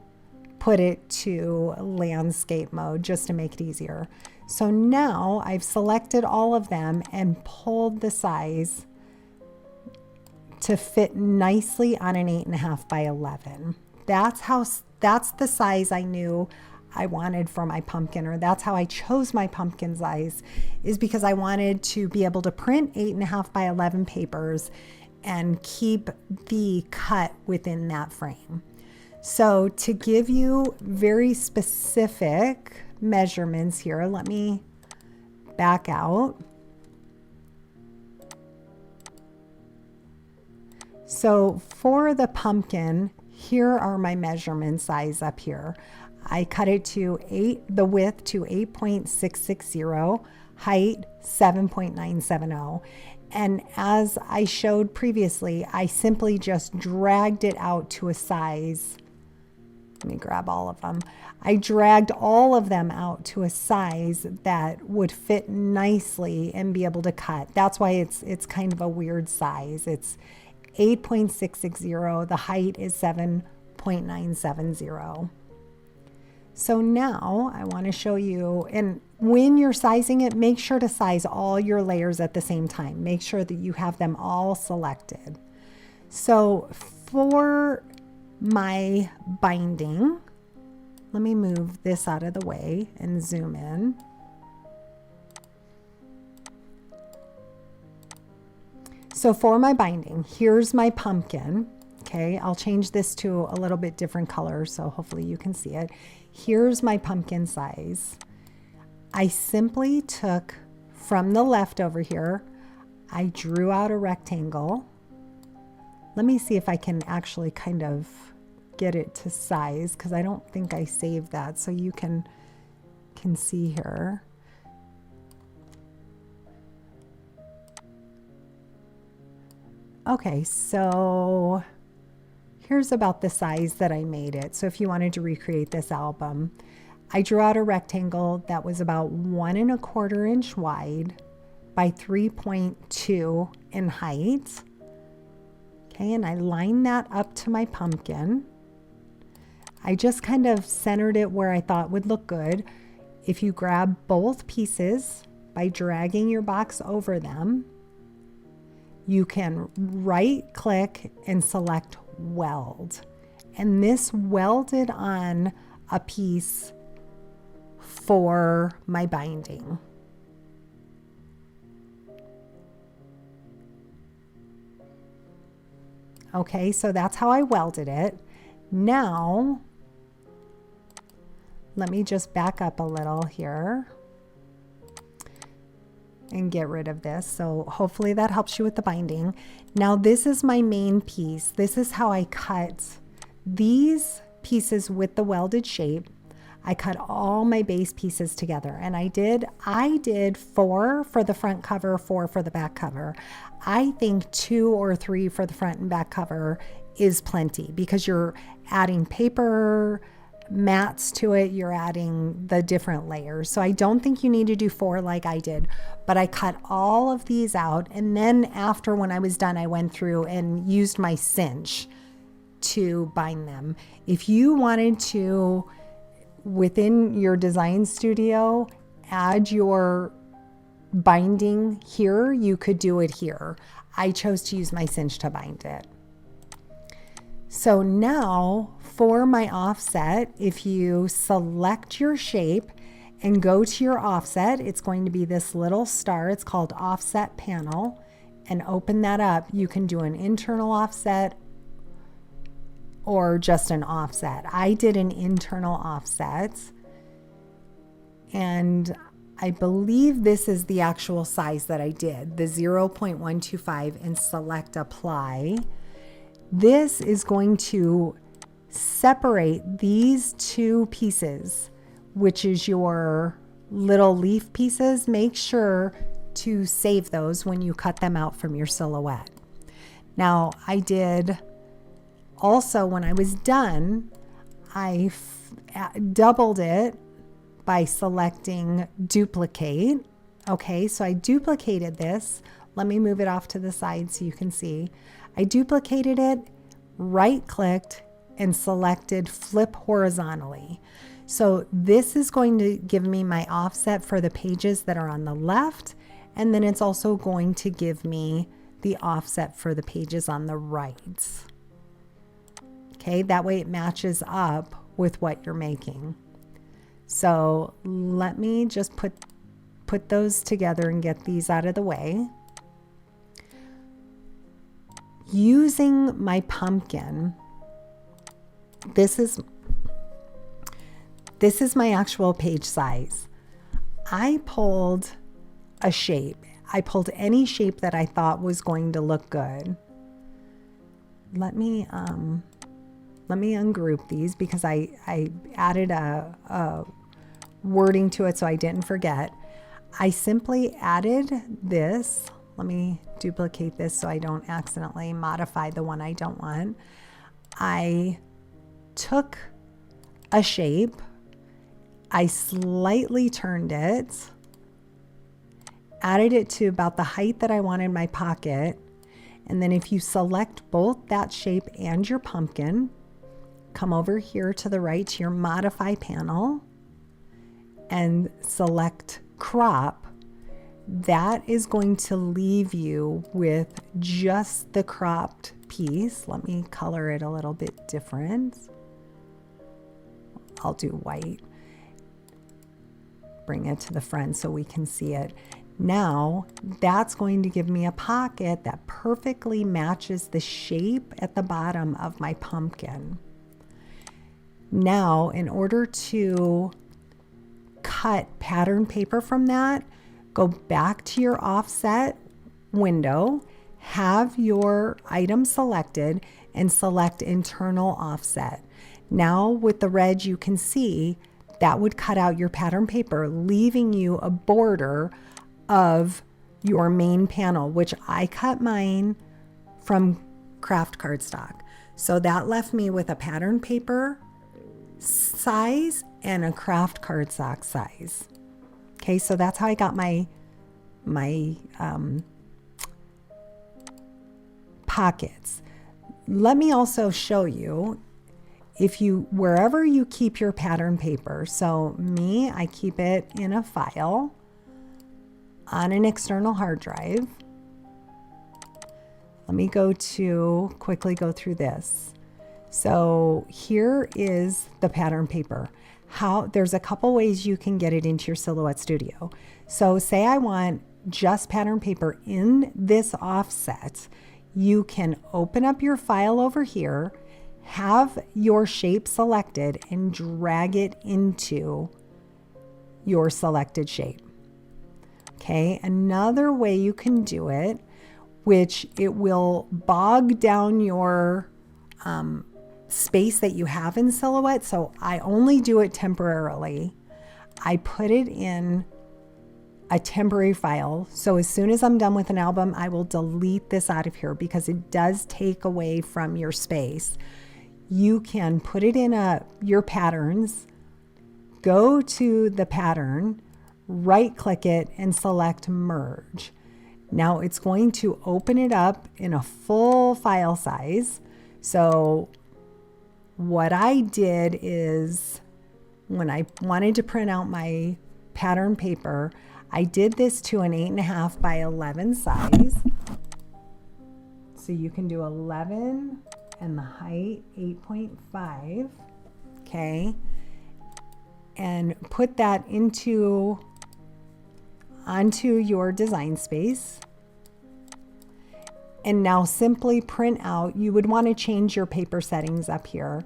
put it to landscape mode just to make it easier. So now I've selected all of them and pulled the size to fit nicely on an 8.5 by 11. That's the size I knew I wanted for my pumpkin, or that's how I chose my pumpkin size, is because I wanted to be able to print 8.5 by 11 papers and keep the cut within that frame. So to give you very specific measurements here, let me back out. So for the pumpkin, here are my measurement size up here. I cut it to the width to 8.660, height 7.970. And as I showed previously, I simply just dragged it out to a size. Let me grab all of them. I dragged all of them out to a size that would fit nicely and be able to cut. That's why it's kind of a weird size. It's 8.660. The height is 7.970. So now I want to show you, and when you're sizing it, make sure to size all your layers at the same time. Make sure that you have them all selected. So for my binding, let me move this out of the way and zoom in. So for my binding, here's my pumpkin. Okay, I'll change this to a little bit different color so hopefully you can see it. Here's my pumpkin size. I simply took from the left over here, I drew out a rectangle. Let me see if I can actually kind of get it to size, because I don't think I saved that, so you can see here. Okay, so here's about the size that I made it. So if you wanted to recreate this album, I drew out a rectangle that was about 1.25 inch wide by 3.2 in height. Okay, and I lined that up to my pumpkin. I just kind of centered it where I thought would look good. If you grab both pieces by dragging your box over them, you can right click and select weld. And this welded on a piece for my binding. Okay, so that's how I welded it. Now, let me just back up a little here. and get rid of this. So hopefully that helps you with the binding. Now this is my main piece. This is how I cut these pieces with the welded shape. I cut all my base pieces together, and I did 4 for the front cover, 4 for the back cover. I think 2 or 3 for the front and back cover is plenty because you're adding paper mats to it, you're adding the different layers. So I don't think you need to do 4 like I did, but I cut all of these out, and then after, when I was done, I went through and used my cinch to bind them. If you wanted to, within your design studio, add your binding here, you could do it here. I chose to use my cinch to bind it. So now for my offset, if you select your shape and go to your offset, it's going to be this little star. It's called offset panel, and open that up. You can do an internal offset or just an offset. I did an internal offset, and I believe this is the actual size that I did, the 0.125, and select apply. This is going to separate these 2 pieces, which is your little leaf pieces. Make sure to save those when you cut them out from your silhouette. Now I did also, when I was done, I doubled it by selecting duplicate. Okay, so I duplicated this. Let me move it off to the side so you can see. I duplicated it, right-clicked, and selected flip horizontally. So this is going to give me my offset for the pages that are on the left, and then it's also going to give me the offset for the pages on the right. Okay, that way it matches up with what you're making. So let me just put those together and get these out of the way. Using my pumpkin, this is my actual page size. I pulled a shape. I pulled any shape that I thought was going to look good. Let me ungroup these because I added a wording to it so I didn't forget. I simply added this. Let me duplicate this so I don't accidentally modify the one I don't want. I took a shape, I slightly turned it, added it to about the height that I wanted my pocket, and then if you select both that shape and your pumpkin, come over here to the right to your modify panel and select crop. That is going to leave you with just the cropped piece. Let me color it a little bit different. I'll do white. Bring it to the front so we can see it. Now that's going to give me a pocket that perfectly matches the shape at the bottom of my pumpkin. Now, in order to cut pattern paper from that, go back to your offset window, have your item selected, and select internal offset. Now with the red, you can see that would cut out your pattern paper, leaving you a border of your main panel, which I cut mine from craft cardstock. So that left me with a pattern paper size and a craft cardstock size. Okay, so that's how I got my pockets. Let me also show you, if you, wherever you keep your pattern paper. So me, I keep it in a file on an external hard drive. Let me quickly go through this. So here is the pattern paper. There's a couple ways you can get it into your Silhouette Studio. So say I want just pattern paper in this offset. You can open up your file over here, have your shape selected, and drag it into your selected shape. Okay, another way you can do it, which it will bog down your space that you have in Silhouette, so I only do it temporarily. I put it in a temporary file. So as soon as I'm done with an album, I will delete this out of here because it does take away from your space. You can put it in your patterns, go to the pattern, right click it and select merge. Now it's going to open it up in a full file size. So what I did is when I wanted to print out my pattern paper, I did this to an 8.5 by 11 size. So you can do 11 and the height 8.5. Okay. And put that onto your design space. And now simply print out, you would want to change your paper settings up here,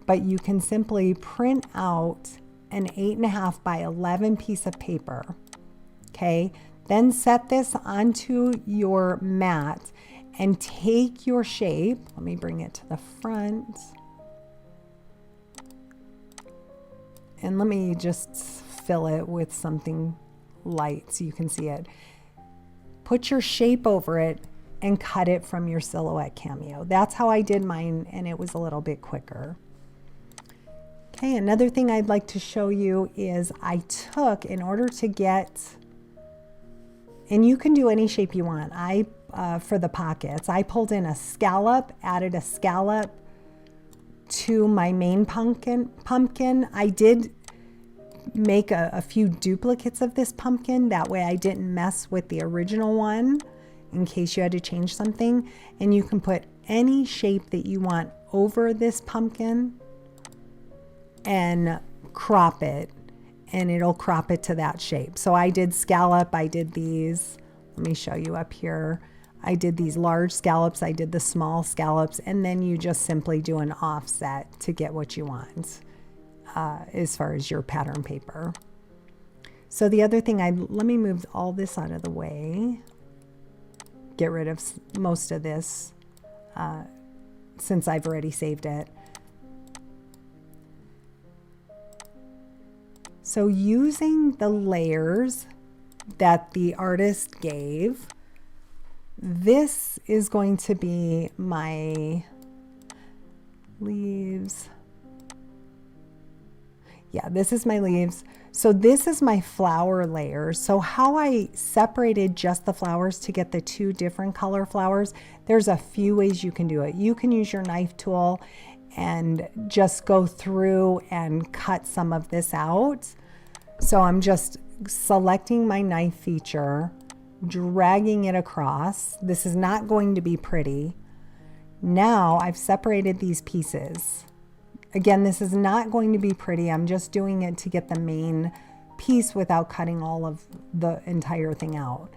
but you can simply print out an 8.5 by 11 piece of paper. Okay, then set this onto your mat and take your shape. Let me bring it to the front. And let me just fill it with something light so you can see it. Put your shape over it and cut it from your Silhouette Cameo. That's how I did mine, and it was a little bit quicker. Okay, another thing I'd like to show you is I took, in order to get, and you can do any shape you want. For the pockets, I pulled in a scallop, added a scallop to my main pumpkin. I did make a few duplicates of this pumpkin. That way I didn't mess with the original one in case you had to change something. And you can put any shape that you want over this pumpkin and crop it, and it'll crop it to that shape. So I did scallop, I did these, let me show you up here. I did these large scallops, I did the small scallops, and then you just simply do an offset to get what you want as far as your pattern paper. So the other thing, let me move all this out of the way, get rid of most of this since I've already saved it. So using the layers that the artist gave, this is going to be my leaves. Yeah, this is my leaves. So this is my flower layer. So how I separated just the flowers to get the two different color flowers, there's a few ways you can do it. You can use your knife tool and just go through and cut some of this out. So I'm just selecting my knife feature, dragging it across. This is not going to be pretty. Now I've separated these pieces. Again, this is not going to be pretty. I'm just doing it to get the main piece without cutting all of the entire thing out.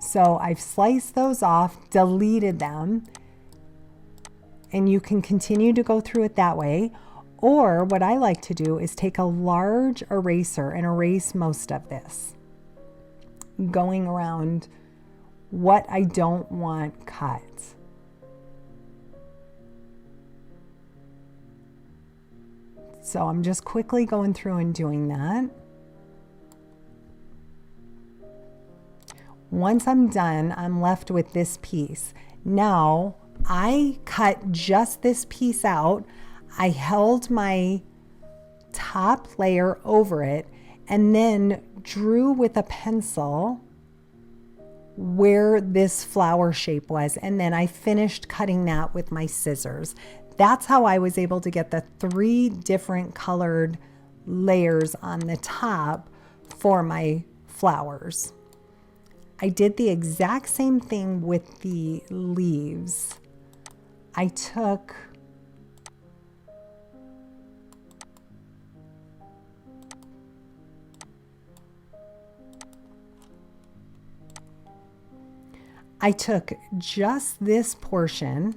So I've sliced those off, deleted them, and you can continue to go through it that way. Or what I like to do is take a large eraser and erase most of this, going around what I don't want cut. So I'm just quickly going through and doing that. Once I'm done, I'm left with this piece. Now I cut just this piece out. I held my top layer over it and then drew with a pencil where this flower shape was. And then I finished cutting that with my scissors. That's how I was able to get the 3 different colored layers on the top for my flowers. I did the exact same thing with the leaves. I took just this portion,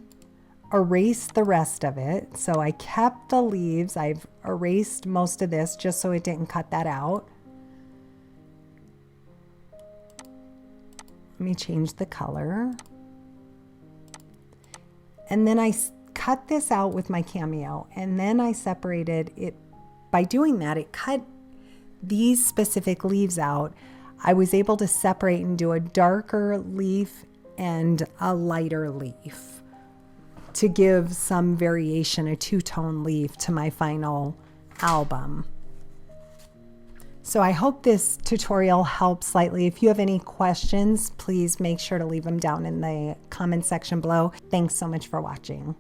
erased the rest of it. So I kept the leaves. I've erased most of this just so it didn't cut that out. Let me change the color. And then I cut this out with my Cameo, and then I separated it. By doing that, it cut these specific leaves out. I was able to separate and do a darker leaf and a lighter leaf to give some variation, a two-tone leaf to my final album. So I hope this tutorial helps slightly. If you have any questions, please make sure to leave them down in the comment section below. Thanks so much for watching.